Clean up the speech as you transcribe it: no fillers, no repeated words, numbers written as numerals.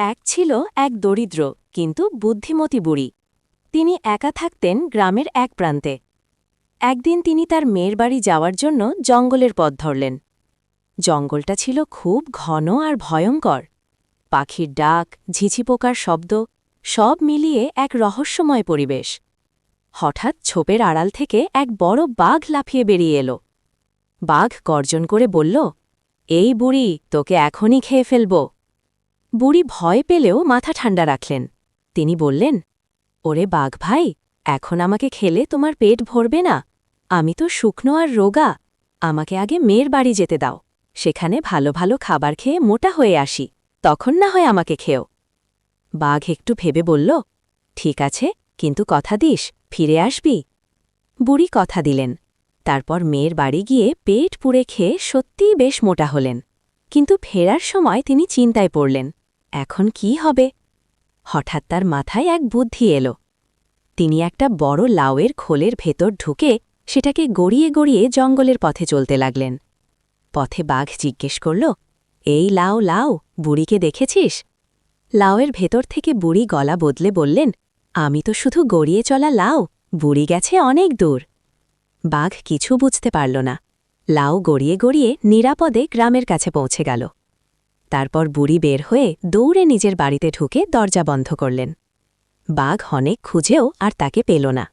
এক ছিল এক দরিদ্র কিন্তু বুদ্ধিমতী বুড়ি। তিনি একা থাকতেন গ্রামের এক প্রান্তে। একদিন তিনি তার মেয়ের বাড়ি যাওয়ার জন্য জঙ্গলের পথ ধরলেন। জঙ্গলটা ছিল খুব ঘন আর ভয়ঙ্কর। পাখির ডাক, ঝিঝি পোকার শব্দ, সব মিলিয়ে এক রহস্যময় পরিবেশ। হঠাৎ ছোপের আড়াল থেকে এক বড় বাঘ লাফিয়ে বেরিয়ে এল। বাঘ গর্জন করে বলল, এই বুড়ি, তোকে এখনই খেয়ে ফেলব। বুড়ি ভয় পেলেও মাথা ঠান্ডা রাখলেন। তিনি বললেন, ওরে বাঘ ভাই, এখন আমাকে খেলে তোমার পেট ভরবে না। আমি তো শুকনো আর রোগা। আমাকে আগে মেয়ের বাড়ি যেতে দাও। সেখানে ভালো ভালো খাবার খেয়ে মোটা হয়ে আসি, তখন না হয় আমাকে খেও। বাঘ একটু ভেবে বলল, ঠিক আছে, কিন্তু কথা দিস, ফিরে আসবি। বুড়ি কথা দিলেন। তারপর মেয়ের বাড়ি গিয়ে পেট পুড়ে খেয়ে সত্যিই বেশ মোটা হলেন। কিন্তু ফেরার সময় তিনি চিন্তায় পড়লেন, এখন কি হবে? হঠাৎ তার মাথায় এক বুদ্ধি এল। তিনি একটা বড় লাউয়ের খোলের ভেতর ঢুকে সেটাকে গড়িয়ে গড়িয়ে জঙ্গলের পথে চলতে লাগলেন। পথে বাঘ জিজ্ঞেস করল, এই লাউ লাউ, বুড়িকে দেখেছিস? লাউয়ের ভেতর থেকে বুড়ি গলা বদলে বললেন, আমি তো শুধু গড়িয়ে চলা লাউ, বুড়ি গেছে অনেক দূর। বাঘ কিছু বুঝতে পারল না। লাউ গড়িয়ে গড়িয়ে নিরাপদে গ্রামের কাছে পৌঁছে গেল। তারপর বুড়ি বের হয়ে দৌড়ে নিজের বাড়িতে ঢুকে দরজা বন্ধ করলেন। বাঘ অনেক খুঁজেও আর তাকে পেল না।